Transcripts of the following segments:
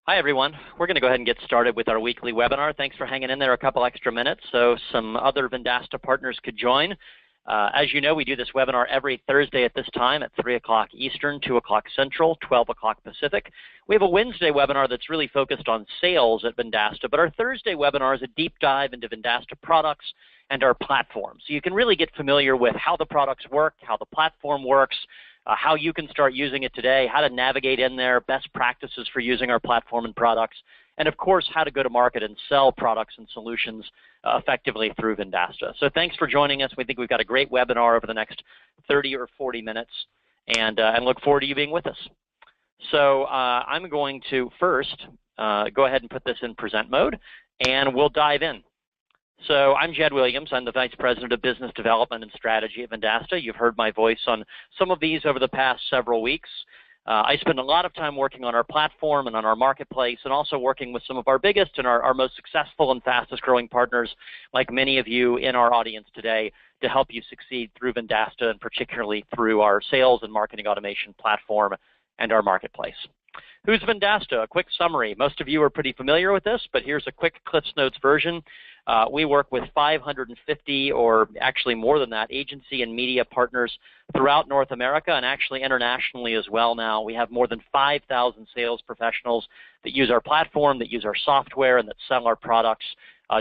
Hi, everyone. We're going to go ahead and get started with our weekly webinar. Thanks for hanging in there a couple extra minutes so some other Vendasta partners could join. As you know, we do this webinar every Thursday at this time at 3 o'clock Eastern, 2 o'clock Central, 12 o'clock Pacific. We have a Wednesday webinar that's really focused on sales at Vendasta, but our Thursday webinar is a deep dive into Vendasta products and our platform. So you can really get familiar with how the products work, how the platform works, how you can start using it today, how to navigate in there, best practices for using our platform and products, and of course, how to go to market and sell products and solutions effectively through Vendasta. So thanks for joining us. We think we've got a great webinar over the next 30 or 40 minutes, and look forward to you being with us. So I'm going to first go ahead and put this in present mode, and we'll dive in. So I'm Jed Williams. I'm the Vice President of Business Development and Strategy at Vendasta. You've heard my voice on some of these over the past several weeks. I spend a lot of time working on our platform and on our marketplace, and also working with some of our biggest and our most successful and fastest growing partners, like many of you in our audience today, to help you succeed through Vendasta, and particularly through our sales and marketing automation platform and our marketplace. Who's Vendasta? A quick summary. Most of you are pretty familiar with this, but here's a quick CliffsNotes version. We work with 550, or actually more than that, agency and media partners throughout North America and actually internationally as well now. We have more than 5,000 sales professionals that use our platform, that use our software, and that sell our products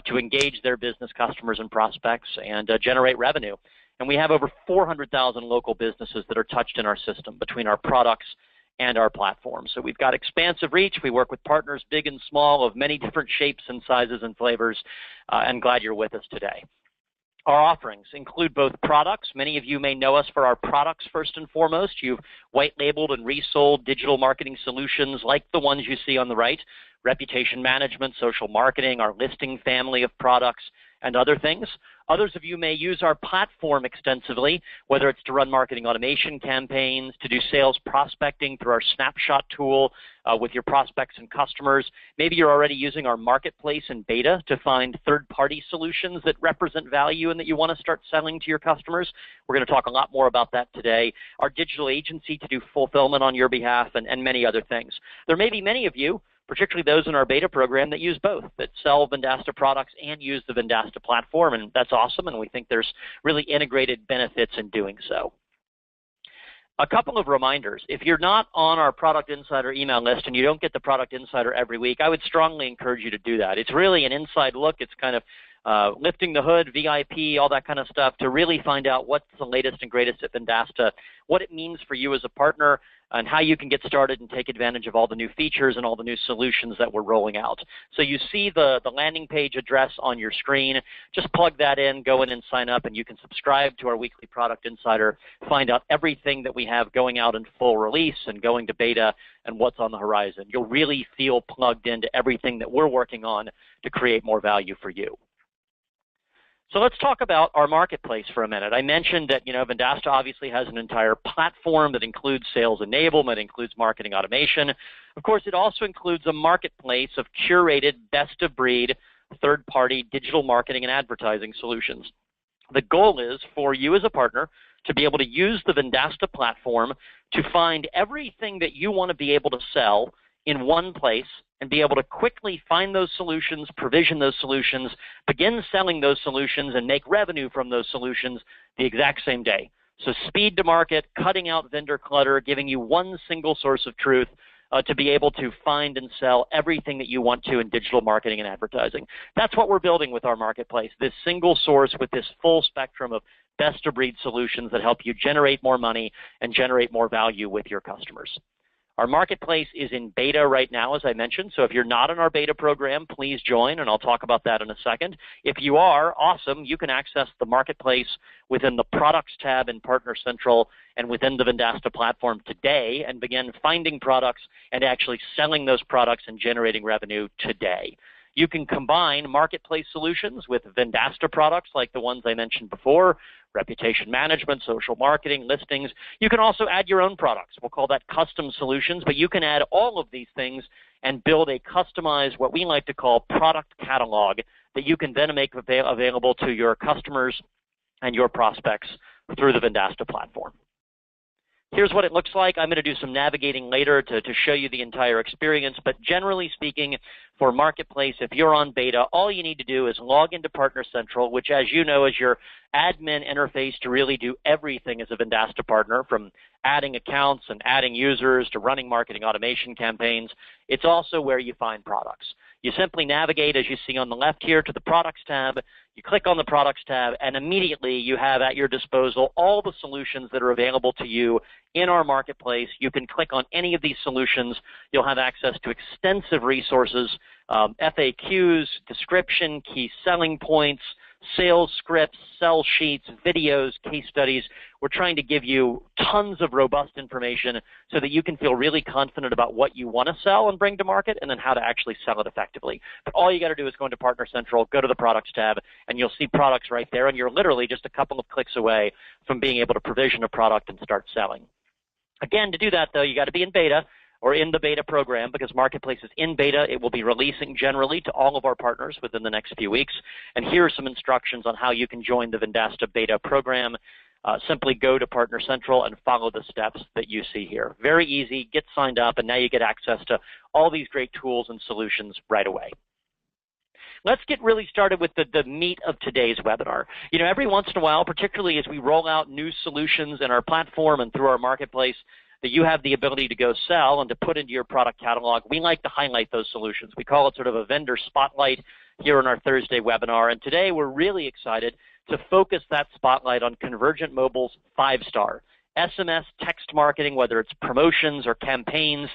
to engage their business customers and prospects and generate revenue. And we have over 400,000 local businesses that are touched in our system between our products and our platform. So we've got expansive reach. We work with partners big and small of many different shapes and sizes and flavors, and glad you're with us today. Our offerings include both products. Many of you may know us for our products first and foremost. You've white-labeled and resold digital marketing solutions like the ones you see on the right, reputation management, social marketing, our listing family of products, and other things. Others of you may use our platform extensively, whether it's to run marketing automation campaigns, to do sales prospecting through our Snapshot tool with your prospects and customers. Maybe you're already using our marketplace in beta to find third-party solutions that represent value and that you want to start selling to your customers. We're going to talk a lot more about that today. Our digital agency to do fulfillment on your behalf, and many other things. There may be many of you, particularly those in our beta program, that use both, that sell Vendasta products and use the Vendasta platform, and that's awesome, and we think there's really integrated benefits in doing so. A couple of reminders. If you're not on our Product Insider email list and you don't get the Product Insider every week, I would strongly encourage you to do that. It's really an inside look. It's kind of lifting the hood, VIP, all that kind of stuff, to really find out what's the latest and greatest at Vendasta, what it means for you as a partner, and how you can get started and take advantage of all the new features and all the new solutions that we're rolling out. So you see the landing page address on your screen. Just plug that in, go in and sign up, and you can subscribe to our weekly Product Insider, find out everything that we have going out in full release and going to beta and what's on the horizon. You'll really feel plugged into everything that we're working on to create more value for you. So let's talk about our marketplace for a minute. I mentioned that, Vendasta obviously has an entire platform that includes sales enablement, includes marketing automation. Of course, it also includes a marketplace of curated, best-of-breed, third-party digital marketing and advertising solutions. The goal is for you as a partner to be able to use the Vendasta platform to find everything that you want to be able to sell in one place and be able to quickly find those solutions, provision those solutions, begin selling those solutions, and make revenue from those solutions the exact same day. So speed to market, cutting out vendor clutter, giving you one single source of truth to be able to find and sell everything that you want to in digital marketing and advertising. That's what we're building with our marketplace, this single source with this full spectrum of best-of-breed solutions that help you generate more money and generate more value with your customers. Our marketplace is in beta right now, as I mentioned, so if you're not in our beta program, please join, and I'll talk about that in a second. If you are, awesome, you can access the marketplace within the Products tab in Partner Central and within the Vendasta platform today and begin finding products and actually selling those products and generating revenue today. You can combine marketplace solutions with Vendasta products like the ones I mentioned before, reputation management, social marketing, listings. You can also add your own products. We'll call that custom solutions, but you can add all of these things and build a customized, what we like to call product catalog, that you can then make available to your customers and your prospects through the Vendasta platform. Here's what it looks like. I'm going to do some navigating later to show you the entire experience, but generally speaking, for Marketplace, if you're on beta, all you need to do is log into Partner Central, which, as you know, is your admin interface to really do everything as a Vendasta partner, from adding accounts and adding users to running marketing automation campaigns. It's also where you find products. You simply navigate, as you see on the left here, to the Products tab. You click on the Products tab, and immediately you have at your disposal all the solutions that are available to you in our Marketplace. You can click on any of these solutions. You'll have access to extensive resources, FAQs, description, key selling points, sales scripts, sell sheets, videos, case studies. We're trying to give you tons of robust information so that you can feel really confident about what you want to sell and bring to market, and then how to actually sell it effectively. But all you got to do is go into Partner Central, go to the Products tab, and you'll see products right there, and you're literally just a couple of clicks away from being able to provision a product and start selling. Again, to do that, though, you got to be in beta, or in the beta program, because Marketplace is in beta. It will be releasing generally to all of our partners within the next few weeks. And here are some instructions on how you can join the Vendasta beta program. Simply go to Partner Central and follow the steps that you see here. Very easy. Get signed up, and now you get access to all these great tools and solutions right away. Let's get really started with the meat of today's webinar. You know, every once in a while, particularly as we roll out new solutions in our platform and through our Marketplace, that you have the ability to go sell and to put into your product catalog, we like to highlight those solutions. We call it sort of a vendor spotlight here in our Thursday webinar. And today we're really excited to focus that spotlight on Convergent Mobile's 5-star SMS text marketing, whether it's promotions or campaigns,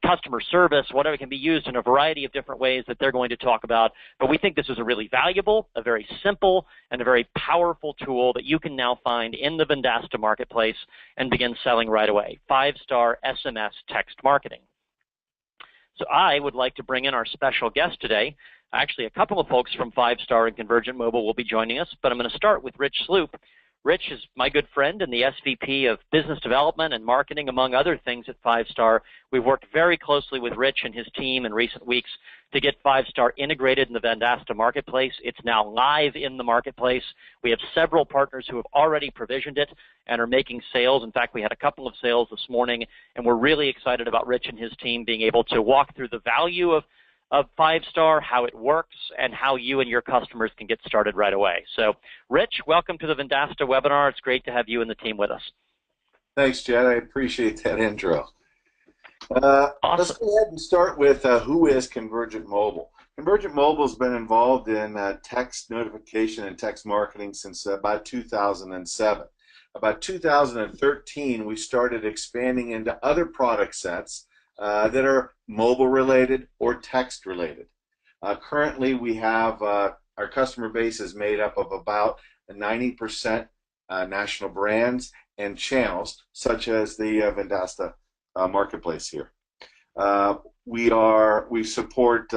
customer service, whatever. It can be used in a variety of different ways that they're going to talk about. But we think this is a really valuable, a very simple, and a very powerful tool that you can now find in the Vendasta Marketplace and begin selling right away. 5-star SMS text marketing. So I would like to bring in our special guest today. Actually, a couple of folks from 5-star and Convergent Mobile will be joining us, but I'm going to start with Rich Sloop. Rich is my good friend and the SVP of Business Development and Marketing, among other things, at 5-star. We've worked very closely with Rich and his team in recent weeks to get 5-star integrated in the Vendasta Marketplace. It's now live in the Marketplace. We have several partners who have already provisioned it and are making sales. In fact, we had a couple of sales this morning, and we're really excited about Rich and his team being able to walk through the value of 5-star, how it works, and how you and your customers can get started right away. So, Rich, welcome to the Vendasta webinar. It's great to have you and the team with us. Thanks, Jed. I appreciate that intro. Awesome. Let's go ahead and start with who is Convergent Mobile. Convergent Mobile has been involved in text notification and text marketing since about 2007. About 2013, we started expanding into other product sets that are mobile-related or text-related. Currently, we have our customer base is made up of about 90% national brands and channels, such as the Vendasta Marketplace here. We support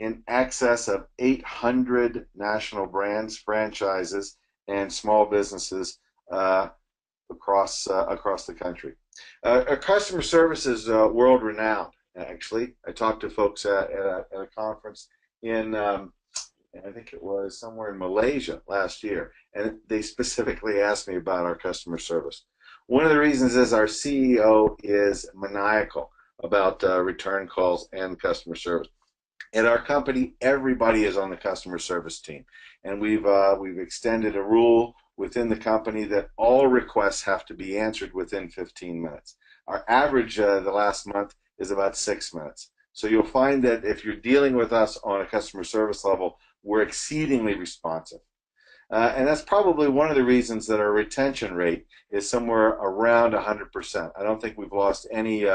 in excess of 800 national brands, franchises, and small businesses across the country. Our customer service is world-renowned, actually. I talked to folks at a conference in, I think it was somewhere in Malaysia last year, and they specifically asked me about our customer service. One of the reasons is our CEO is maniacal about return calls and customer service. At our company, everybody is on the customer service team, and we've extended a rule within the company that all requests have to be answered within 15 minutes. Our average the last month is about 6 minutes. So you'll find that if you're dealing with us on a customer service level, we're exceedingly responsive. And that's probably one of the reasons that our retention rate is somewhere around 100%. I don't think we've lost any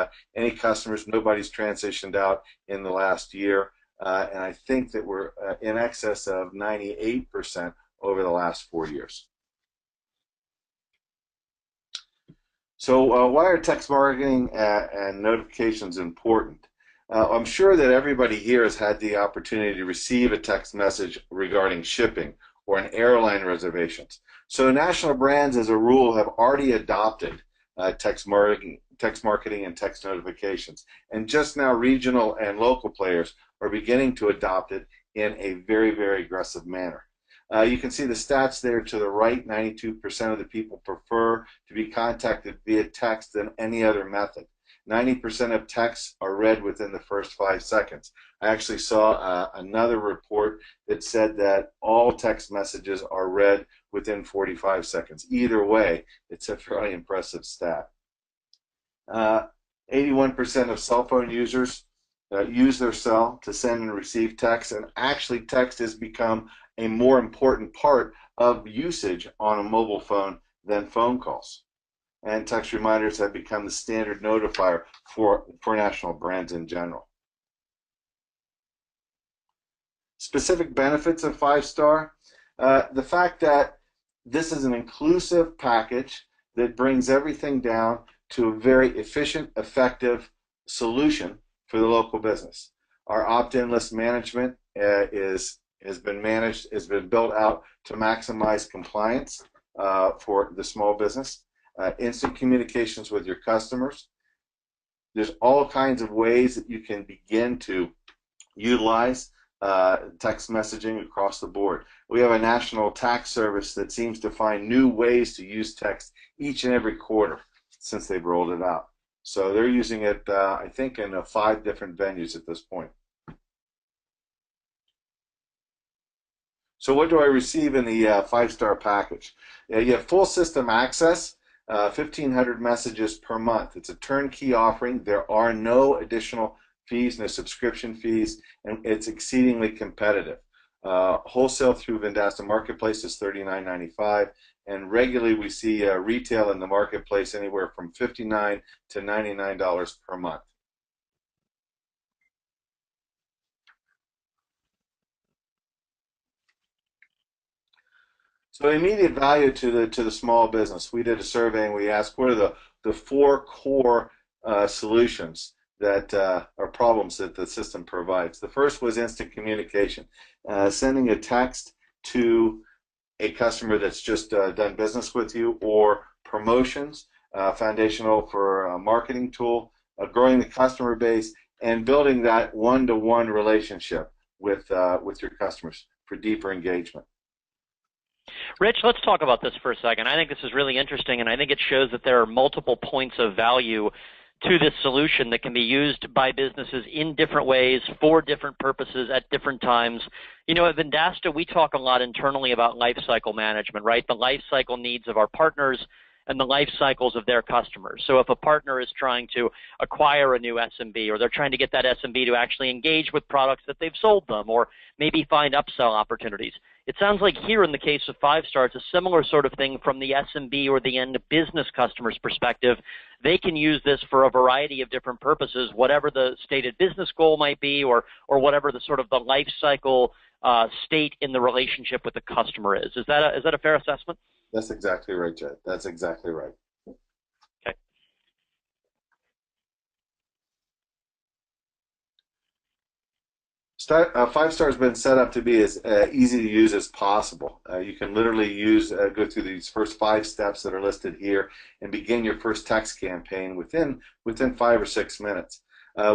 customers. Nobody's transitioned out in the last year. And I think that we're in excess of 98% over the last 4 years. So why are text marketing and notifications important? I'm sure that everybody here has had the opportunity to receive a text message regarding shipping or an airline reservations. So national brands, as a rule, have already adopted text marketing and text notifications. And just now, regional and local players are beginning to adopt it in a very, very aggressive manner. You can see the stats there to the right. 92% of the people prefer to be contacted via text than any other method. 90% of texts are read within the first 5 seconds. I actually saw another report that said that all text messages are read within 45 seconds. Either way, it's a fairly impressive stat. 81% of cell phone users use their cell to send and receive text, and actually text has become a more important part of usage on a mobile phone than phone calls. And text reminders have become the standard notifier for national brands in general. Specific benefits of 5-star, the fact that this is an inclusive package that brings everything down to a very efficient, effective solution for the local business. Our opt-in list management has been built out to maximize compliance for the small business. Instant communications with your customers. There's all kinds of ways that you can begin to utilize text messaging across the board. We have a national tax service that seems to find new ways to use text each and every quarter since they've rolled it out. So they're using it, I think, in 5 different venues at this point. So what do I receive in the 5-star package? You have full system access, 1,500 messages per month. It's a turnkey offering. There are no additional fees, no subscription fees, and it's exceedingly competitive. Wholesale through Vendasta Marketplace is $39.95, and regularly we see retail in the marketplace anywhere from $59 to $99 per month. So immediate value to the small business. We did a survey and we asked what are the 4 core solutions that are problems that the system provides. The first was instant communication. Sending a text to a customer that's just done business with you, or promotions, foundational for a marketing tool, growing the customer base, and building that one-to-one relationship with your customers for deeper engagement. Rich, let's talk about this for a second. I think this is really interesting, and I think it shows that there are multiple points of value to this solution that can be used by businesses in different ways for different purposes at different times. You know, at Vendasta, we talk a lot internally about life cycle management, right? The life cycle needs of our partners and the life cycles of their customers. So if a partner is trying to acquire a new SMB, or they're trying to get that SMB to actually engage with products that they've sold them, or maybe find upsell opportunities. It sounds like here in the case of 5-star, it's a similar sort of thing from the SMB or the end business customer's perspective. They can use this for a variety of different purposes, whatever the stated business goal might be, or whatever the sort of the life cycle state in the relationship with the customer is. Is that a fair assessment? That's exactly right, Jed. That's exactly right. Okay. Five-star has been set up to be as easy to use as possible. You can literally go through these first 5 steps that are listed here and begin your first text campaign within 5 or 6 minutes.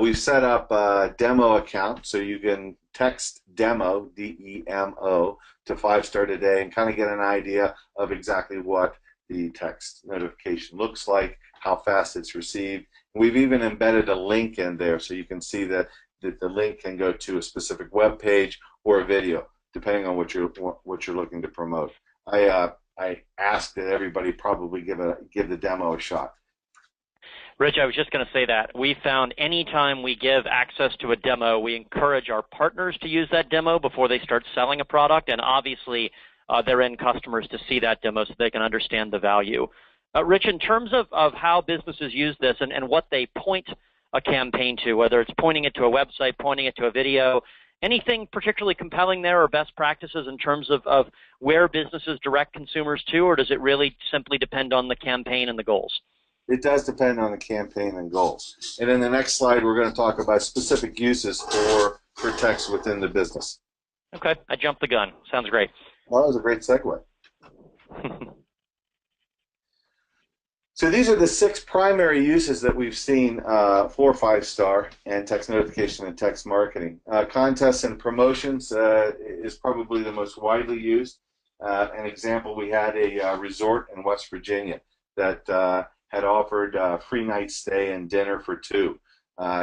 We've set up a demo account, so you can text demo, D-E-M-O, to 5-star today and kind of get an idea of exactly what the text notification looks like, how fast it's received. We've even embedded a link in there so you can see that the link can go to a specific web page or a video, depending on what you're looking to promote. I ask that everybody probably give the demo a shot. Rich, I was just going to say that. We found anytime we give access to a demo, we encourage our partners to use that demo before they start selling a product, and obviously their end customers to see that demo so they can understand the value. Rich, in terms of how businesses use this and what they point a campaign to, whether it's pointing it to a website, pointing it to a video, anything particularly compelling there or best practices in terms of where businesses direct consumers to, or does it really simply depend on the campaign and the goals? It does depend on the campaign and goals. And in the next slide, we're going to talk about specific uses for text within the business. Okay, I jumped the gun. Sounds great. Well, that was a great segue. So these are the 6 primary uses that we've seen for 5-star and text notification and text marketing. Contests and promotions is probably the most widely used. An example, we had a resort in West Virginia that had offered free night stay and dinner for two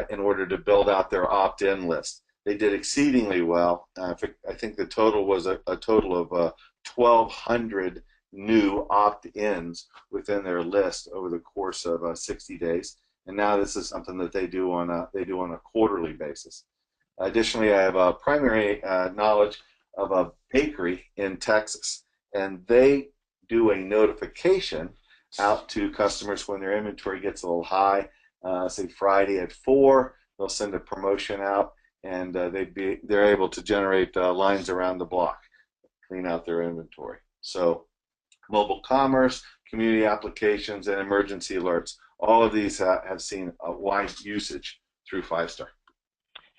in order to build out their opt-in list. They did exceedingly well. I think the total was a total of 1,200 new opt-ins within their list over the course of 60 days. And now this is something that they do on a quarterly basis. Additionally, I have a primary knowledge of a bakery in Texas, and they do a notification out to customers when their inventory gets a little high. Say Friday at 4, they'll send a promotion out, and they're able to generate lines around the block, clean out their inventory. So mobile commerce, community applications, and emergency alerts, all of these have seen a wide usage through 5-star.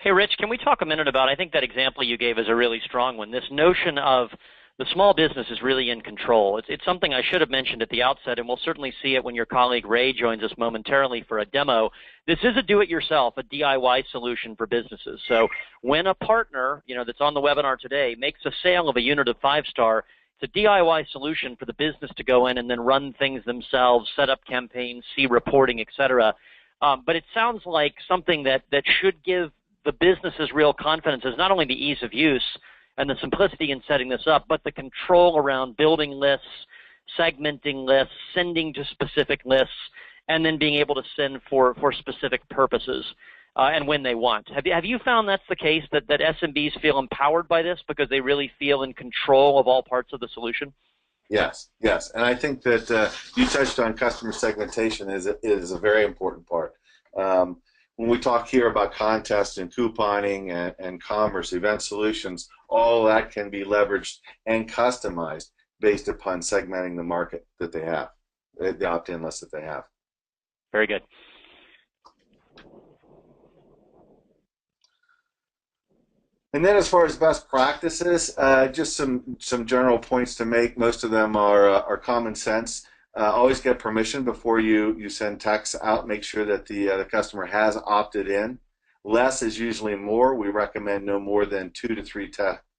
Hey, Rich, can we talk a minute about, I think that example you gave is a really strong one, this notion of the small business is really in control. It's something I should have mentioned at the outset, and we'll certainly see it when your colleague Ray joins us momentarily for a demo. This is a do-it-yourself, a DIY solution for businesses. So when a partner, that's on the webinar today, makes a sale of a unit of 5-star, it's a DIY solution for the business to go in and then run things themselves, set up campaigns, see reporting, et cetera. But it sounds like something that should give the business's real confidence is not only the ease of use and the simplicity in setting this up, but the control around building lists, segmenting lists, sending to specific lists, and then being able to send for specific purposes and when they want. Have you found that's the case, that SMBs feel empowered by this because they really feel in control of all parts of the solution? Yes, and I think that you touched on customer segmentation is a very important part. When we talk here about contests and couponing and commerce, event solutions, all that can be leveraged and customized based upon segmenting the market that they have, the opt-in list that they have. Very good. And then as far as best practices, just some general points to make. Most of them are common sense. Always get permission before you send texts out. Make sure that the customer has opted in. Less is usually more. We recommend no more than 2 to 3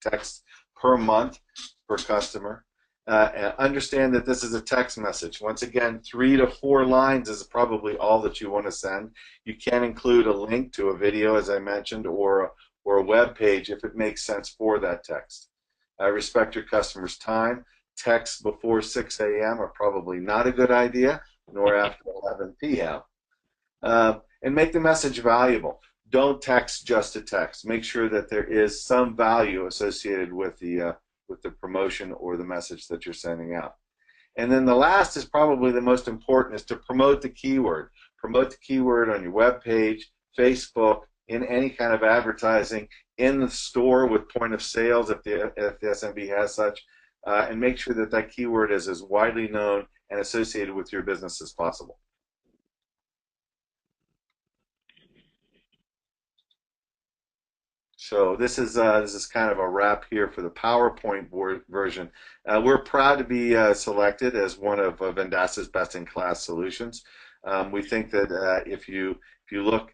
texts per month per customer. Understand that this is a text message. Once again, 3 to 4 lines is probably all that you want to send. You can include a link to a video, as I mentioned, or a web page if it makes sense for that text. Respect your customer's time. Texts before 6 a.m. are probably not a good idea, nor after 11 p.m. And make the message valuable. Don't text just to text. Make sure that there is some value associated with the promotion or the message that you're sending out. And then the last is probably the most important, is to promote the keyword. Promote the keyword on your web page, Facebook, in any kind of advertising, in the store with point of sales if the SMB has such. And make sure that that keyword is as widely known and associated with your business as possible. So this is kind of a wrap here for the PowerPoint version. We're proud to be selected as one of Vendasta's best-in-class solutions. We think that if you look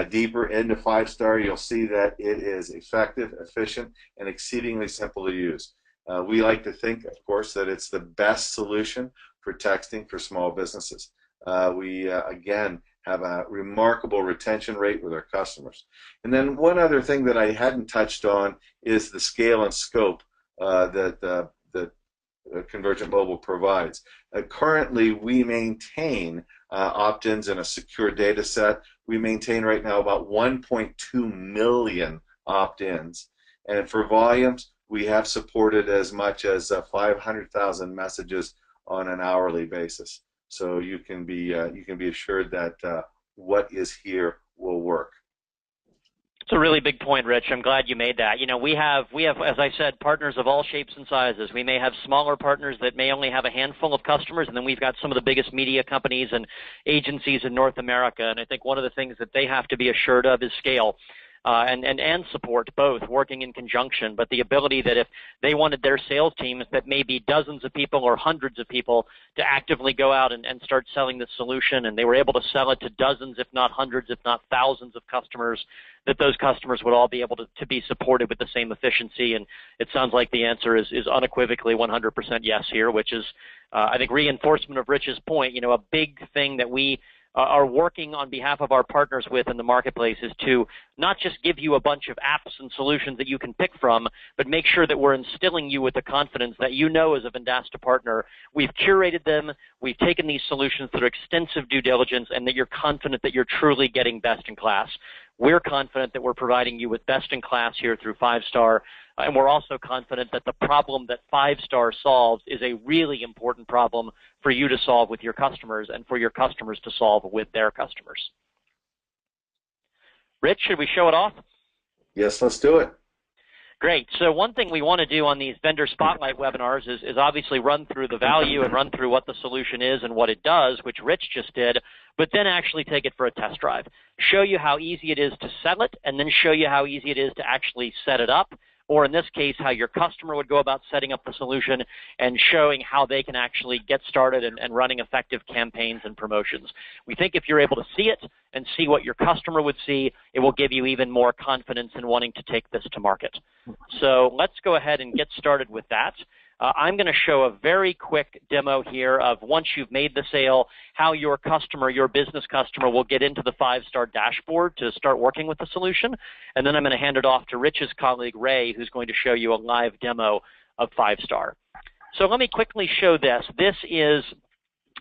deeper into 5-star, you'll see that it is effective, efficient, and exceedingly simple to use. We like to think, of course, that it's the best solution for texting for small businesses. We, again, have a remarkable retention rate with our customers. And then one other thing that I hadn't touched on is the scale and scope that Convergent Mobile provides. Currently, we maintain opt-ins in a secure data set. We maintain right now about 1.2 million opt-ins. And for volumes, we have supported as much as 500,000 messages on an hourly basis. So you can be assured that what is here will work. It's a really big point, Rich. I'm glad you made that. You know, we have, as I said, partners of all shapes and sizes. We may have smaller partners that may only have a handful of customers, and then we've got some of the biggest media companies and agencies in North America. And I think one of the things that they have to be assured of is scale. and support, both working in conjunction, but the ability that if they wanted their sales teams that may be dozens of people or hundreds of people to actively go out and start selling this solution, and they were able to sell it to dozens, if not hundreds, if not thousands of customers, that those customers would all be able to be supported with the same efficiency. And it sounds like the answer is unequivocally 100% yes here, which is, I think, reinforcement of Rich's point. You know, a big thing that we are working on behalf of our partners with in the marketplace is to not just give you a bunch of apps and solutions that you can pick from, but make sure that we're instilling you with the confidence that you know as a Vendasta partner, we've curated them, we've taken these solutions through extensive due diligence, and that you're confident that you're truly getting best in class. We're confident that we're providing you with best in class here through 5-star, and we're also confident that the problem that 5-star solves is a really important problem for you to solve with your customers and for your customers to solve with their customers. Rich, should we show it off? Yes, let's do it. Great. So one thing we want to do on these Vendor Spotlight webinars is obviously run through the value and run through what the solution is and what it does, which Rich just did, but then actually take it for a test drive. Show you how easy it is to sell it, and then show you how easy it is to actually set it up, or in this case, how your customer would go about setting up the solution and showing how they can actually get started and running effective campaigns and promotions. We think if you're able to see it and see what your customer would see, it will give you even more confidence in wanting to take this to market. So let's go ahead and get started with that. I'm going to show a very quick demo here of once you've made the sale, how your customer, your business customer, will get into the 5-star dashboard to start working with the solution. And then I'm going to hand it off to Rich's colleague, Ray, who's going to show you a live demo of 5-star. So let me quickly show this. This is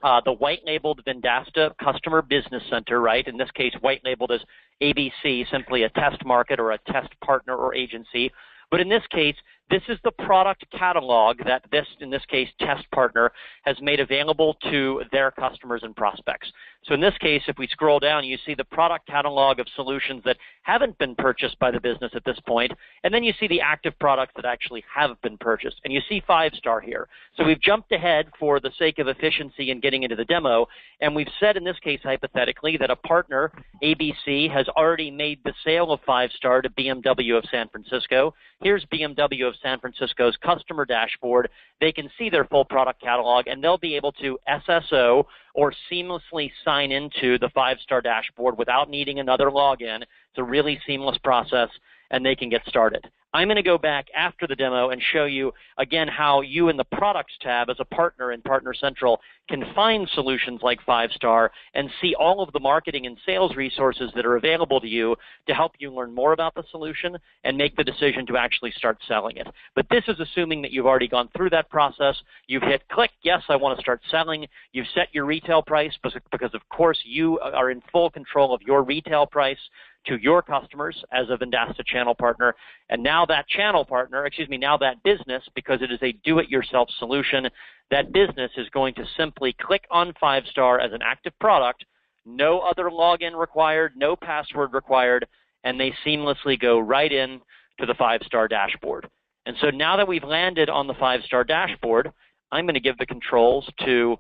the white-labeled Vendasta Customer Business Center, right? In this case, white-labeled as ABC, simply a test market or a test partner or agency. But in this case, this is the product catalog that this, in this case, test partner has made available to their customers and prospects. So in this case, if we scroll down, you see the product catalog of solutions that haven't been purchased by the business at this point, and then you see the active products that actually have been purchased, and you see 5-star here. So we've jumped ahead for the sake of efficiency in getting into the demo, and we've said in this case, hypothetically, that a partner, ABC, has already made the sale of 5-star to BMW of San Francisco. Here's BMW of San Francisco's customer dashboard. They can see their full product catalog, and they'll be able to SSO or seamlessly sign into the 5-star dashboard without needing another login. It's a really seamless process, and they can get started. I'm going to go back after the demo and show you, again, how you in the Products tab as a partner in Partner Central can find solutions like 5-star and see all of the marketing and sales resources that are available to you to help you learn more about the solution and make the decision to actually start selling it. But this is assuming that you've already gone through that process. You've hit click, yes, I want to start selling. You've set your retail price because, of course, you are in full control of your retail price to your customers as a Vendasta channel partner. And now that channel partner, now that business, because it is a do-it-yourself solution, that business is going to simply click on 5-star as an active product, no other login required, no password required, and they seamlessly go right in to the 5-star dashboard. And so now that we've landed on the 5-star dashboard, I'm going to give the controls to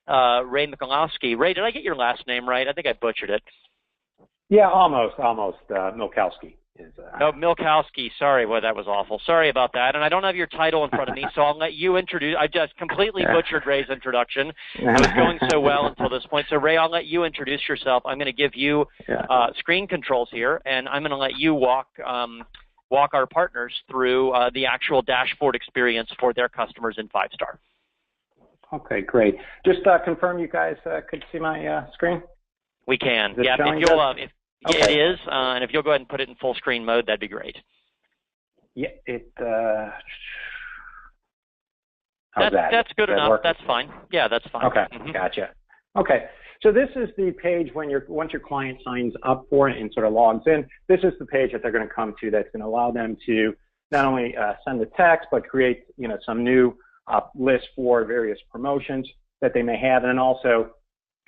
Ray Michalowski. Ray, did I get your last name right? I think I butchered it. Yeah, almost. Milkowski is. No, Milkowski. Sorry, well, that was awful. Sorry about that. And I don't have your title in front of me, so I'll let you introduce. I just completely butchered Ray's introduction. It was going so well until this point. So, Ray, I'll let you introduce yourself. I'm going to give you screen controls here, and I'm going to let you walk our partners through the actual dashboard experience for their customers in 5-star. Okay, great. Just confirm you guys could see my screen? We can. Yeah, if you'll, okay. It is, and if you'll go ahead and put it in full screen mode, that'd be great. Yeah, That's good enough. That's fine. Yeah, that's fine. Okay, Gotcha. Okay, so this is the page once your client signs up for it and sort of logs in. This is the page that they're going to come to that's going to allow them to not only send a text but create some new lists for various promotions that they may have, and then also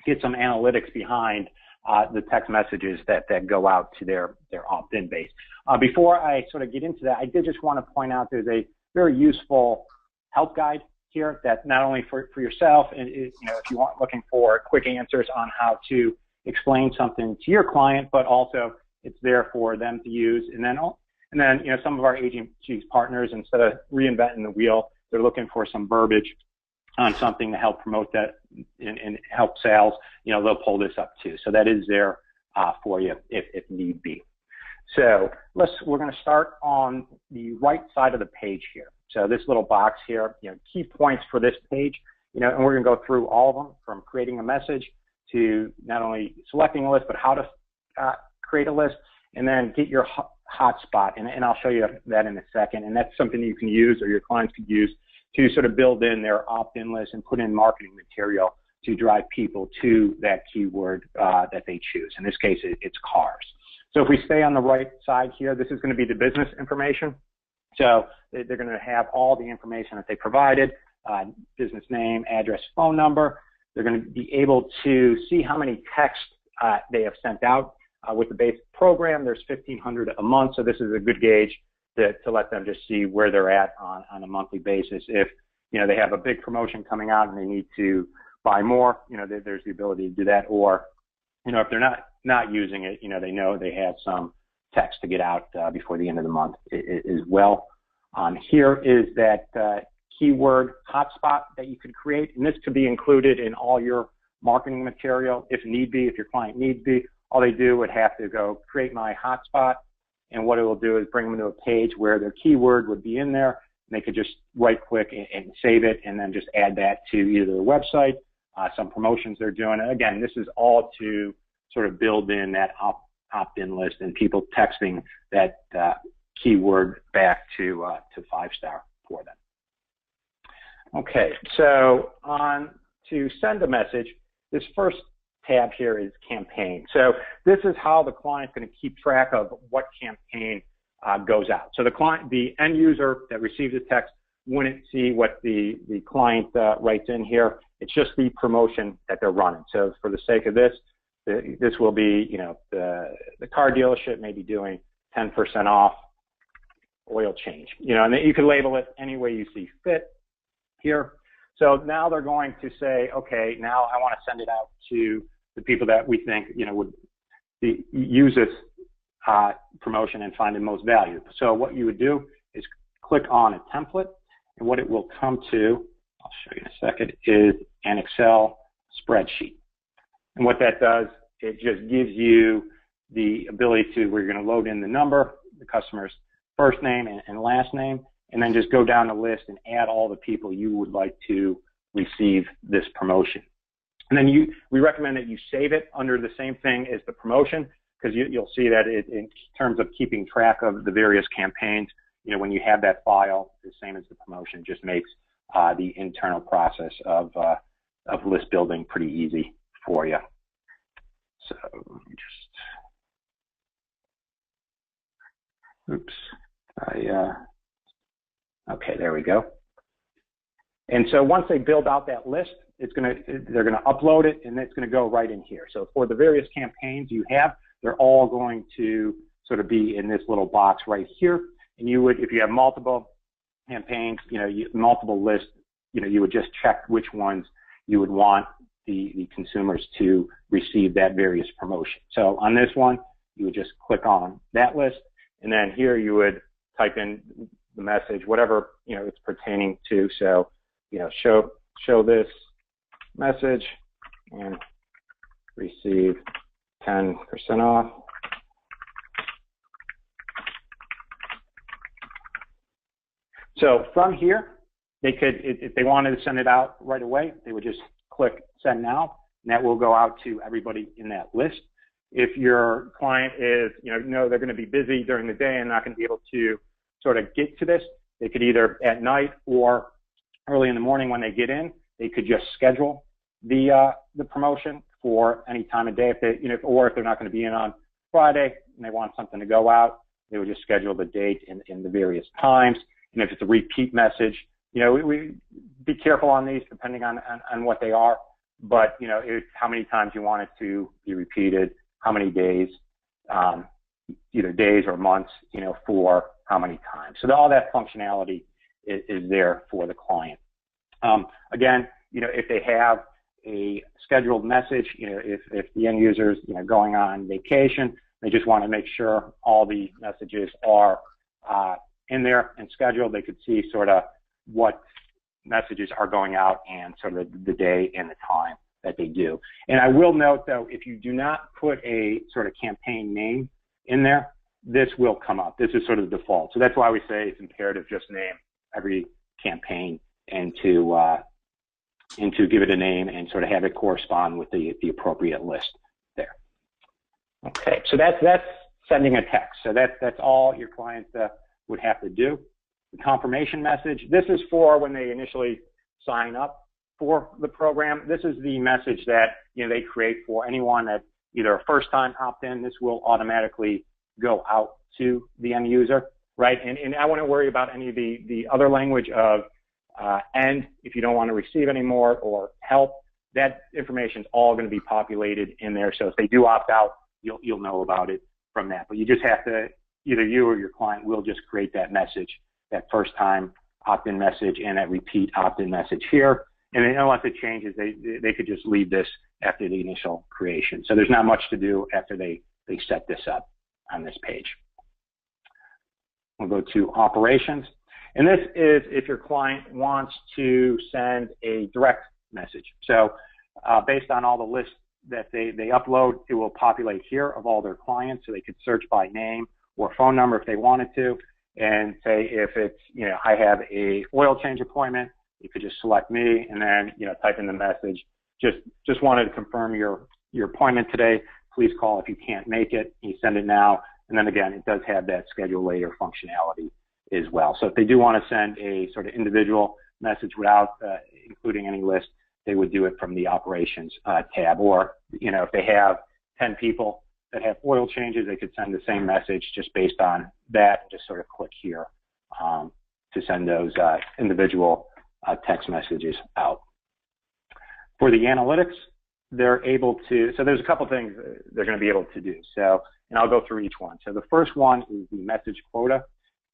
get some analytics behind the text messages that go out to their opt-in base. Before I sort of get into that, I did just want to point out there's a very useful help guide here that not only for yourself, and if you want looking for quick answers on how to explain something to your client, but also It's there for them to use. And then some of our agency partners, instead of reinventing the wheel, they're looking for some verbiage on something to help promote that and help sales. They'll pull this up too. So that is there for you if need be. So we're going to start on the right side of the page here. So this little box here, key points for this page, and we're going to go through all of them, from creating a message to not only selecting a list, but how to create a list, and then get your hotspot. And I'll show you that in a second. And that's something you can use, or your clients could use, to sort of build in their opt-in list and put in marketing material to drive people to that keyword that they choose. In this case, it's cars. So if we stay on the right side here, this is going to be the business information. So they're going to have all the information that they provided, business name, address, phone number. They're going to be able to see how many texts they have sent out. With the basic program, there's 1,500 a month, so this is a good gauge to let them just see where they're at on a monthly basis. If they have a big promotion coming out and they need to buy more, there's the ability to do that. Or if they're not using it, they know they have some text to get out before the end of the month as well. Here is that keyword hotspot that you could create, and this could be included in all your marketing material if need be. If your client needs be, all they do would have to go create my hotspot, and what it will do is bring them to a page where their keyword would be in there, and they could just right-click and save it, and then just add that to either their website, some promotions they're doing. And again, this is all to sort of build in that opt-in list and people texting that keyword back to 5-star for them. Okay, so on to send a message, this first tab here is campaign. So this is how the client's going to keep track of what campaign goes out. So the end user that receives the text wouldn't see what the client writes in here. It's just the promotion that they're running. So for the sake of this, this will be, the car dealership may be doing 10% off oil change, and you can label it any way you see fit here. So now they're going to say, okay, now I want to send it out to the people that we think, would use this promotion and find the most value. So what you would do is click on a template, and what it will come to, I'll show you in a second, is an Excel spreadsheet. And what that does, it just gives you the ability to, where you're going to load in the number, the customer's first name and last name, and then just go down the list and add all the people you would like to receive this promotion. And then we recommend that you save it under the same thing as the promotion, because you'll see that in terms of keeping track of the various campaigns, when you have that file, the same as the promotion, just makes the internal process of list building pretty easy for you. So let me just, oops, okay, there we go. And so once they build out that list, they're going to upload it, and it's going to go right in here. So for the various campaigns you have, they're all going to sort of be in this little box right here. And you would, if you have multiple campaigns, multiple lists, you would just check which ones you would want the consumers to receive that various promotion. So on this one, you would just click on that list, and then here you would type in the message, whatever it's pertaining to. So show this message and receive 10% off. So from here, they could, if they wanted to send it out right away, they would just click send now, and that will go out to everybody in that list. If your client is, they're going to be busy during the day and not going to be able to sort of get to this, they could either at night or early in the morning when they get in, they could just schedule the promotion for any time of day. If they, or if they're not going to be in on Friday and they want something to go out, they would just schedule the date in the various times. And if it's a repeat message, we be careful on these depending on what they are. But it's how many times you want it to be repeated, how many days, either days or months, for how many times. So all that functionality is there for the client. Again, if they have a scheduled message, if the end user's going on vacation, They just want to make sure all the messages are in there and scheduled. They could see sort of what messages are going out and sort of the day and the time that they do. And I will note, though, if you do not put a sort of campaign name in there, this will come up. This is sort of the default. So that's why we say it's imperative just name every campaign and to give it a name and sort of have it correspond with the appropriate list there. Okay, so that's sending a text. So that's all your client would have to do. The confirmation message, this is for when they initially sign up for the program. This is the message that they create for anyone that either a first time opt-in. This will automatically go out to the end user, right? And I wouldn't worry about any of the other language of end if you don't want to receive anymore, or help. That information is all going to be populated in there. So if they do opt out, you'll know about it from that. But you just have to, either you or your client will just create that message, that first time opt-in message and that repeat opt-in message here. And then unless it changes, they could just leave this after the initial creation. So there's not much to do after they set this up on this page. We'll go to operations. And this is if your client wants to send a direct message. So based on all the lists that they upload, it will populate here of all their clients. So they could search by name or phone number if they wanted to, and say if it's, I have a oil change appointment, you could just select me and then, type in the message. Just wanted to confirm your appointment today. Please call if you can't make it. You send it now. And then again, it does have that schedule later functionality as well. So if they do want to send a sort of individual message without including any list, they would do it from the operations tab. Or, if they have 10 people that have oil changes, they could send the same message just based on that, and just sort of click here to send those individual text messages out. For the analytics, they're able to, so there's a couple things they're going to be able to do. So, and I'll go through each one. So the first one is the message quota,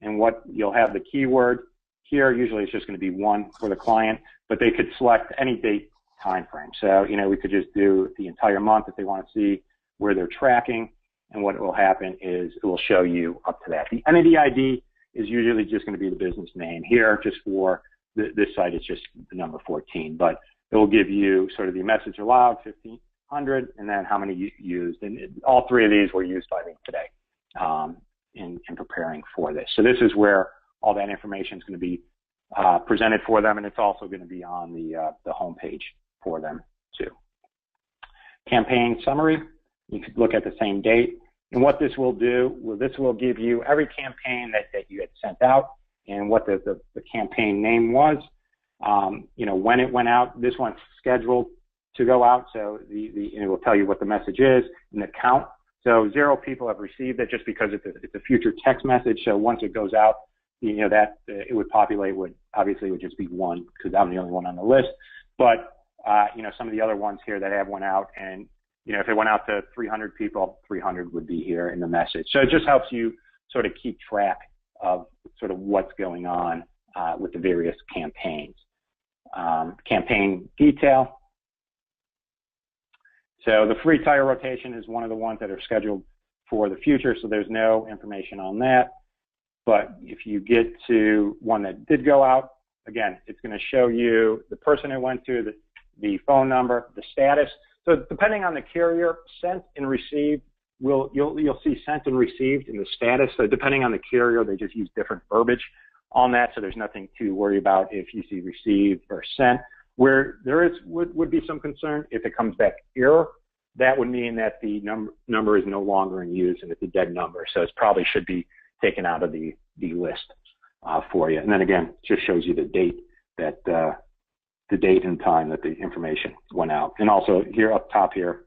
and what you'll have the keyword here. Usually it's just going to be one for the client, but they could select any date time frame. So, we could just do the entire month if they want to see where they're tracking, and what will happen is it will show you up to that. The entity ID is usually just going to be the business name. Here, just for this site, it's just the number 14, but it will give you sort of the message allowed, 1,500, and then how many you used. And all three of these were used by me today in preparing for this. So this is where all that information is going to be presented for them, and it's also going to be on the home page for them too. Campaign summary, you could look at the same date. And what this will do, this will give you every campaign that you had sent out and what the campaign name was. When it went out, this one's scheduled to go out, so it will tell you what the message is and the count. So 0 people have received it just because it's a future text message. So once it goes out, that it would populate would obviously would just be 1 because I'm the only one on the list. But some of the other ones here that have went out, and if it went out to 300 people, 300 would be here in the message. So it just helps you sort of keep track of sort of what's going on with the various campaigns. Campaign detail. So the free tire rotation is one of the ones that are scheduled for the future, so there's no information on that. But if you get to one that did go out, again, it's going to show you the person it went to, the phone number, the status. So depending on the carrier, sent and received, you'll see sent and received in the status. So depending on the carrier, they just use different verbiage on that, so there's nothing to worry about if you see received or sent. Where there would be some concern if it comes back error, that would mean that the number is no longer in use and it's a dead number. So it probably should be taken out of the list for you. And then again, it just shows you the date that the date and time that the information went out. And also here up top here,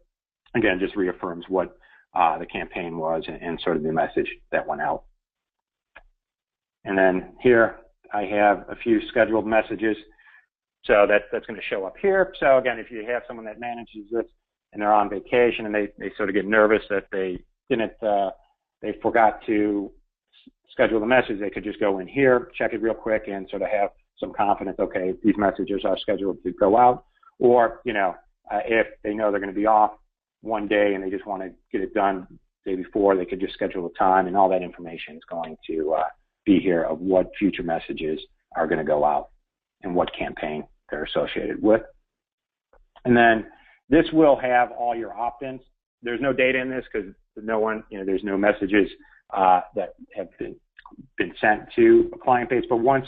again, just reaffirms what the campaign was and sort of the message that went out. And then here I have a few scheduled messages. So that's going to show up here. So again, if you have someone that manages this and they're on vacation and they sort of get nervous that they forgot to schedule the message, they could just go in here, check it real quick, and sort of have some confidence, okay, these messages are scheduled to go out. Or, if they know they're going to be off one day and they just want to get it done the day before, they could just schedule a time, and all that information is going to be here of what future messages are going to go out and what campaign they're associated with. And then this will have all your opt-ins. There's no data in this because there's no messages that have been sent to a client base. But once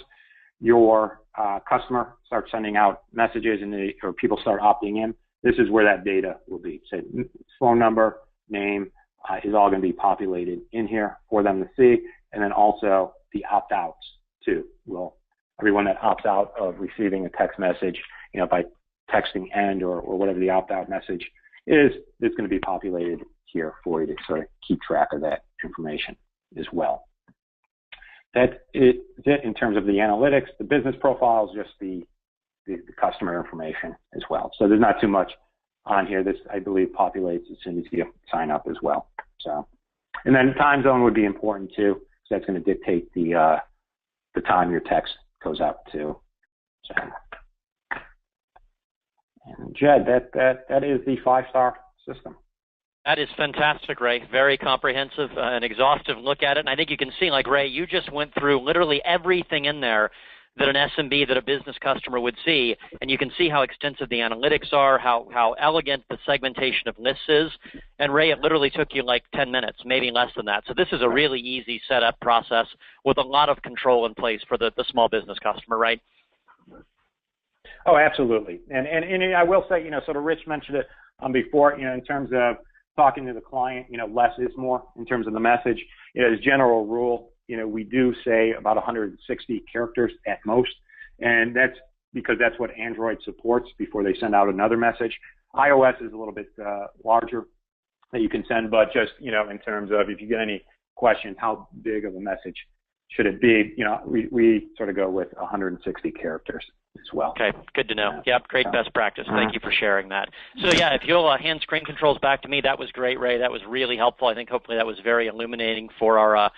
your customer starts sending out messages or people start opting in, this is where that data will be. So phone number, name is all going to be populated in here for them to see, and then also the opt-outs too. Everyone that opts out of receiving a text message, by texting end or whatever the opt-out message is going to be populated here for you to sort of keep track of that information as well. That's it in terms of the analytics. The business profile is just the customer information as well. So there's not too much on here. This, I believe, populates as soon as you sign up as well. So, and then time zone would be important too, because that's going to dictate the time your text goes out to. So, and Jed, that is the 5-star system. That is fantastic, Ray. Very comprehensive, an exhaustive look at it. And I think you can see, like Ray, you just went through literally everything in there that an SMB, that a business customer would see. And you can see how extensive the analytics are, how elegant the segmentation of lists is. And Ray, it literally took you like 10 minutes, maybe less than that. So this is a really easy setup process with a lot of control in place for the small business customer, right? Oh, absolutely. And I will say, sort of Rich mentioned it before, in terms of talking to the client, less is more in terms of the message. As a general rule, we do say about 160 characters at most, and that's because that's what Android supports before they send out another message. iOS is a little bit larger that you can send, but just, in terms of if you get any questions, how big of a message should it be, we sort of go with 160 characters as well. Okay, good to know. Yep, great best practice. Thank you for sharing that. So yeah, if you'll hand screen controls back to me, that was great, Ray. That was really helpful. I think hopefully that was very illuminating for our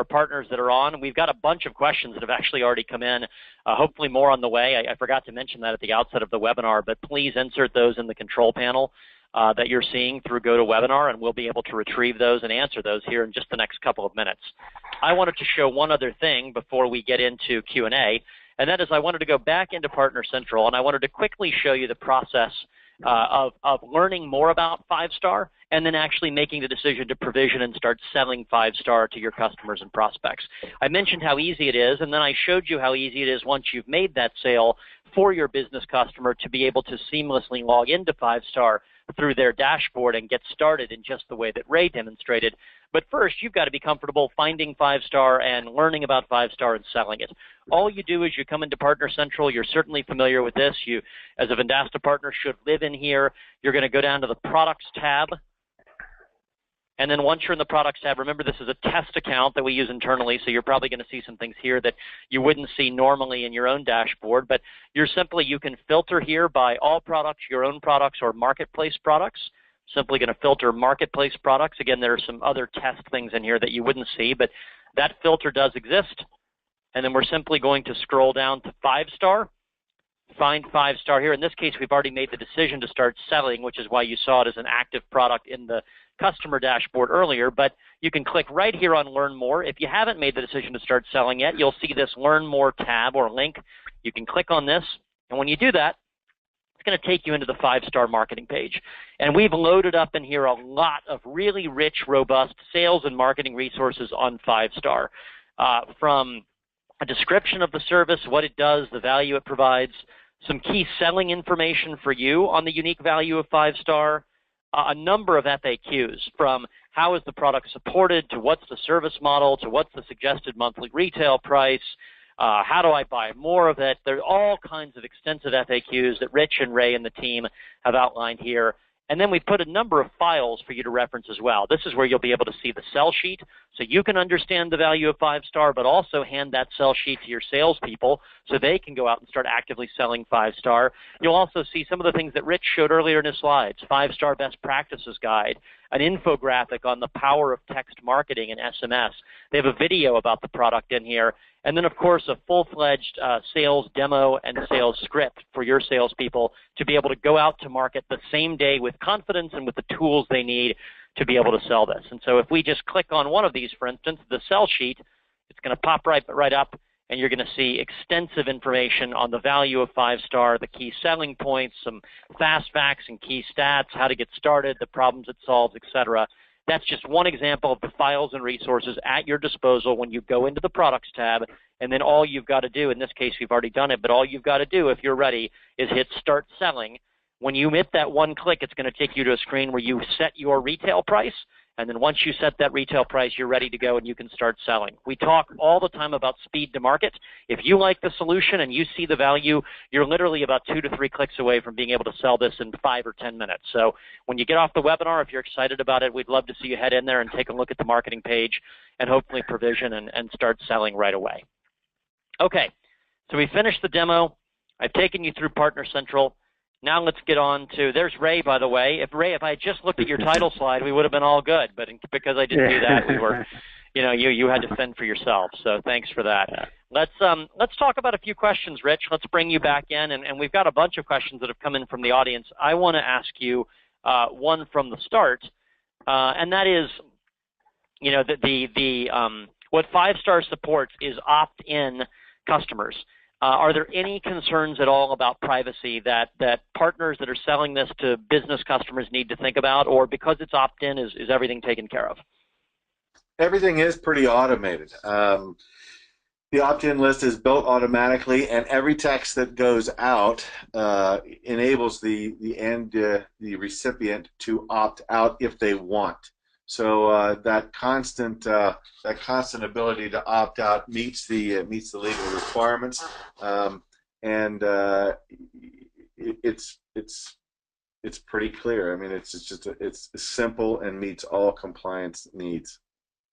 partners that are on. We've got a bunch of questions that have actually already come in, hopefully more on the way. I forgot to mention that at the outset of the webinar, but please insert those in the control panel that you're seeing through GoToWebinar, and we'll be able to retrieve those and answer those here in just the next couple of minutes. I wanted to show one other thing before we get into Q&A, and that is I wanted to go back into Partner Central, and I wanted to quickly show you the process of learning more about 5-star and then actually making the decision to provision and start selling 5-star to your customers and prospects. I mentioned how easy it is, and then I showed you how easy it is once you've made that sale for your business customer to be able to seamlessly log into 5-star through their dashboard and get started in just the way that Ray demonstrated. But first, you've got to be comfortable finding 5-star and learning about 5-star and selling it. All you do is you come into Partner Central. You're certainly familiar with this. You, as a Vendasta partner, should live in here. You're going to go down to the Products tab. And then once you're in the Products tab, remember this is a test account that we use internally, so you're probably going to see some things here that you wouldn't see normally in your own dashboard. But you can filter here by all products, your own products, or marketplace products. Simply going to filter marketplace products. Again, there are some other test things in here that you wouldn't see, but that filter does exist. And then we're simply going to scroll down to 5-star, find 5-star here. In this case, we've already made the decision to start selling, which is why you saw it as an active product in the customer dashboard earlier, but you can click right here on Learn More. If you haven't made the decision to start selling yet, you'll see this Learn More tab or link. You can click on this, and when you do that, it's going to take you into the 5-star marketing page. And we've loaded up in here a lot of really rich, robust sales and marketing resources on 5-star, from a description of the service, what it does, the value it provides, some key selling information for you on the unique value of 5-star, a number of FAQs from how is the product supported to what's the service model to what's the suggested monthly retail price, how do I buy more of it. There are all kinds of extensive FAQs that Rich and Ray and the team have outlined here. And then we put a number of files for you to reference as well. This is where you'll be able to see the sell sheet so you can understand the value of 5-star, but also hand that sell sheet to your salespeople so they can go out and start actively selling 5-star. You'll also see some of the things that Rich showed earlier in his slides, 5-star best practices guide, an infographic on the power of text marketing and SMS. They have a video about the product in here. And then, of course, a full-fledged sales demo and sales script for your salespeople to be able to go out to market the same day with confidence and with the tools they need to be able to sell this. And so if we just click on one of these, for instance, the sell sheet, it's going to pop right up, and you're going to see extensive information on the value of 5-star, the key selling points, some fast facts and key stats, how to get started, the problems it solves, etc. That's just one example of the files and resources at your disposal when you go into the Products tab, and then all you've got to do, in this case we've already done it, but all you've got to do if you're ready is hit Start Selling. When you hit that one click, it's going to take you to a screen where you set your retail price, and then once you set that retail price, you're ready to go and you can start selling. We talk all the time about speed to market. If you like the solution and you see the value, you're literally about 2 to 3 clicks away from being able to sell this in 5 or 10 minutes. So when you get off the webinar, if you're excited about it, we'd love to see you head in there and take a look at the marketing page and hopefully provision and start selling right away. Okay, so we finished the demo. I've taken you through Partner Central. Now let's get on to, there's Ray, by the way. If I had just looked at your title slide, we would have been all good. But because I didn't do that, we were, you had to fend for yourself. So thanks for that. Let's talk about a few questions, Rich. Let's bring you back in, and we've got a bunch of questions that have come in from the audience. I want to ask you one from the start, and that is, what 5-star supports is opt-in customers. Are there any concerns at all about privacy that partners that are selling this to business customers need to think about, or because it's opt-in, is everything taken care of? Everything is pretty automated. The opt-in list is built automatically, and every text that goes out enables the recipient to opt out if they want. So that constant ability to opt out meets the legal requirements, and it's pretty clear. I mean, it's simple and meets all compliance needs.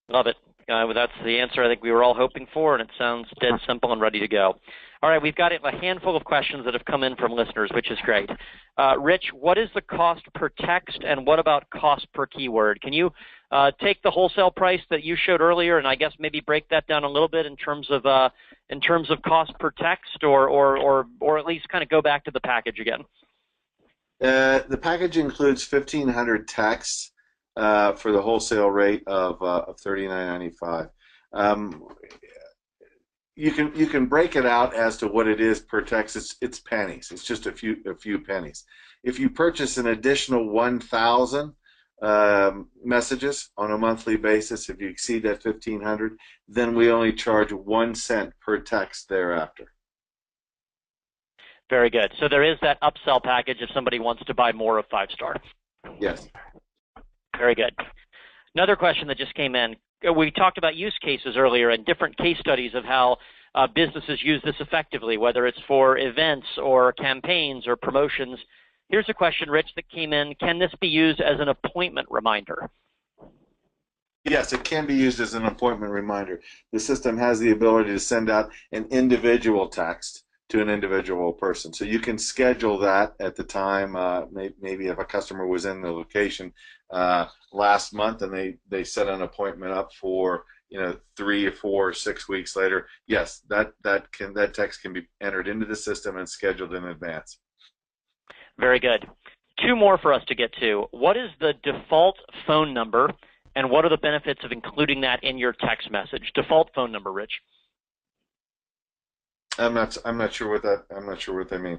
Love it. That's the answer I think we were all hoping for, and it sounds dead simple and ready to go. All right, we've got a handful of questions that have come in from listeners, which is great. Rich, what is the cost per text, and what about cost per keyword? Can you take the wholesale price that you showed earlier, and I guess maybe break that down a little bit in terms of cost per text, or at least kind of go back to the package again? The package includes 1,500 texts. For the wholesale rate of $39.95. You can break it out as to what it is per text. It's pennies. It's just a few pennies. If you purchase an additional 1,000 messages on a monthly basis, if you exceed that 1,500, then we only charge 1 cent per text thereafter. Very good. So there is that upsell package if somebody wants to buy more of 5-star. Yes. Very good. Another question that just came in. We talked about use cases earlier and different case studies of how businesses use this effectively, whether it's for events or campaigns or promotions. Here's a question, Rich, that came in. Can this be used as an appointment reminder? Yes, it can be used as an appointment reminder. The system has the ability to send out an individual text to an individual person. So you can schedule that at the time. Maybe if a customer was in the location last month and they set an appointment up for 3 or 4 or 6 weeks later, yes, that text can be entered into the system and scheduled in advance. Very good. 2 more for us to get to. What is the default phone number, and what are the benefits of including that in your text message? Default phone number, Rich. I'm not sure what they mean.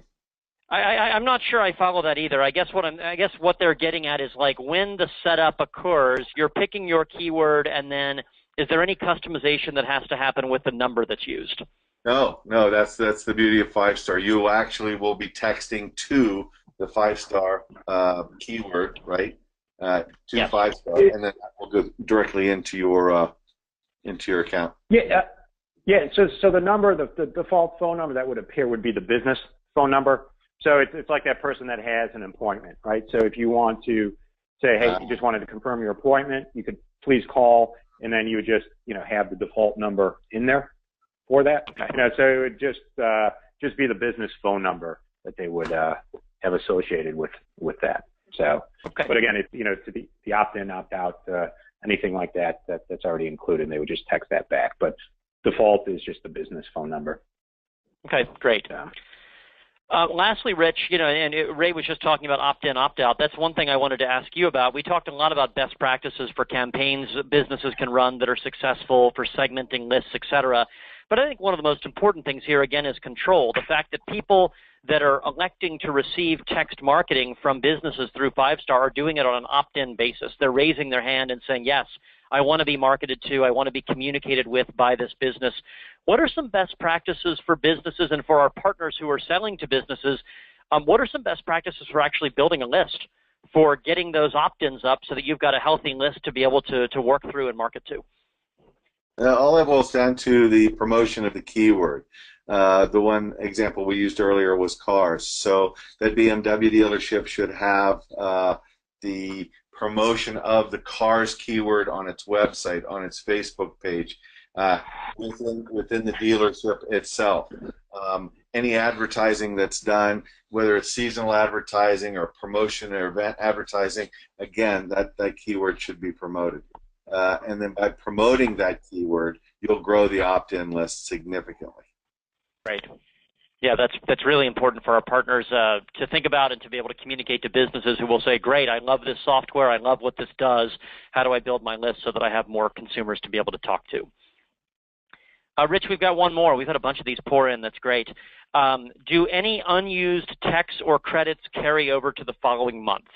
I'm not sure I follow that either. I guess what they're getting at is like when the setup occurs, you're picking your keyword, and then is there any customization that has to happen with the number that's used? No, that's the beauty of 5-star. You actually will be texting to the 5-star keyword, right? To yes. 5-star, and then that will go directly into your account. Yeah. Yeah, so the number, the default phone number that would appear would be the business phone number. So it's like that person that has an appointment, right? So if you want to say, hey, you just wanted to confirm your appointment, you could please call, and then you would just, have the default number in there for that. Okay. So it would just be the business phone number that they would have associated with that. So, okay. But again, to the opt-in, opt-out, anything like that's already included. They would just text that back, but default is just the business phone number. Okay, great. Lastly, Rich, Ray was just talking about opt-in, opt-out. That's one thing I wanted to ask you about. We talked a lot about best practices for campaigns businesses can run that are successful, for segmenting lists, et cetera. But I think one of the most important things here, again, is control. The fact that people that are electing to receive text marketing from businesses through 5-Star are doing it on an opt-in basis. They're raising their hand and saying, yes, I want to be marketed to, I want to be communicated with by this business. What are some best practices for businesses and for our partners who are selling to businesses? What are some best practices for actually building a list, for getting those opt-ins up so that you've got a healthy list to be able to work through and market to? All that boils down to the promotion of the keyword. The one example we used earlier was cars. So that BMW dealership should have the promotion of the cars keyword on its website, on its Facebook page, within the dealership itself. Any advertising that's done, whether it's seasonal advertising or promotion or event advertising, again, that keyword should be promoted. And then by promoting that keyword, you'll grow the opt-in list significantly. Right. Yeah, that's really important for our partners to think about and to be able to communicate to businesses who will say, great, I love this software, I love what this does, how do I build my list so that I have more consumers to be able to talk to? Rich, we've got one more. We've had a bunch of these pour in. That's great. Do any unused techs or credits carry over to the following month?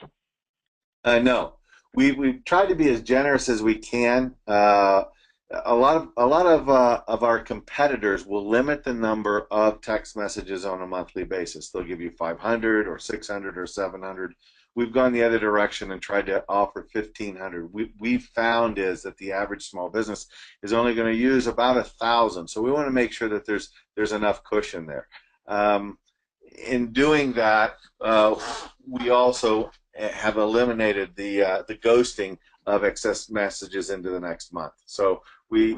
No. We've tried to be as generous as we can. A lot of our competitors will limit the number of text messages on a monthly basis. They'll give you 500 or 600 or 700. We've gone the other direction and tried to offer 1,500. We've found is that the average small business is only going to use about 1,000. So we want to make sure that there's enough cushion there. In doing that, we also have eliminated the ghosting of excess messages into the next month. So we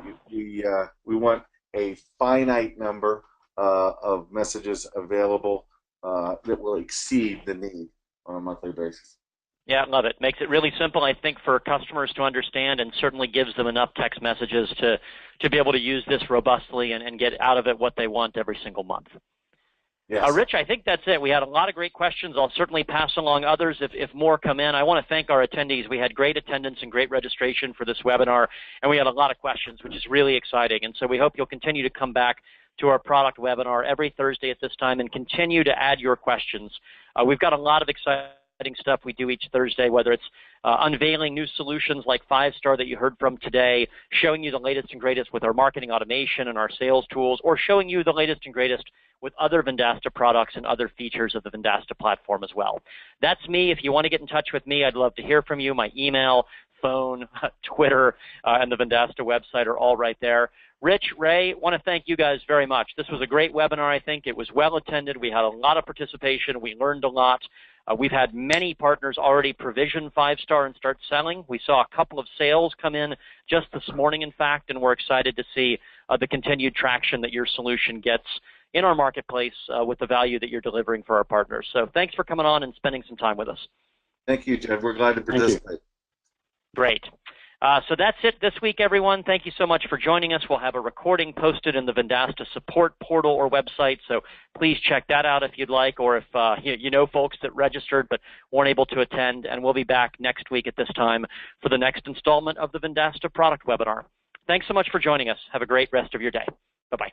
want a finite number of messages available that will exceed the need on a monthly basis. Yeah, I love it. Makes it really simple, I think, for customers to understand, and certainly gives them enough text messages to be able to use this robustly and get out of it what they want every single month. Yes. Rich, I think that's it. We had a lot of great questions. I'll certainly pass along others if more come in. I want to thank our attendees. We had great attendance and great registration for this webinar, and we had a lot of questions, which is really exciting. And so we hope you'll continue to come back to our product webinar every Thursday at this time and continue to add your questions. We've got a lot of exciting stuff we do each Thursday, whether it's unveiling new solutions like 5-Star that you heard from today, showing you the latest and greatest with our marketing automation and our sales tools, or showing you the latest and greatest with other Vendasta products and other features of the Vendasta platform as well. That's me. If you want to get in touch with me, I'd love to hear from you. My email, phone, Twitter, and the Vendasta website are all right there. Rich, Ray, want to thank you guys very much. This was a great webinar, I think. It was well attended. We had a lot of participation. We learned a lot. We've had many partners already provision 5-Star and start selling. We saw a couple of sales come in just this morning, in fact, and we're excited to see the continued traction that your solution gets in our marketplace with the value that you're delivering for our partners. So thanks for coming on and spending some time with us. Thank you, Jed. We're glad to participate. Great. So that's it this week, everyone. Thank you so much for joining us. We'll have a recording posted in the Vendasta support portal or website, so please check that out if you'd like, or if you know folks that registered but weren't able to attend. And we'll be back next week at this time for the next installment of the Vendasta product webinar. Thanks so much for joining us. Have a great rest of your day. Bye-bye.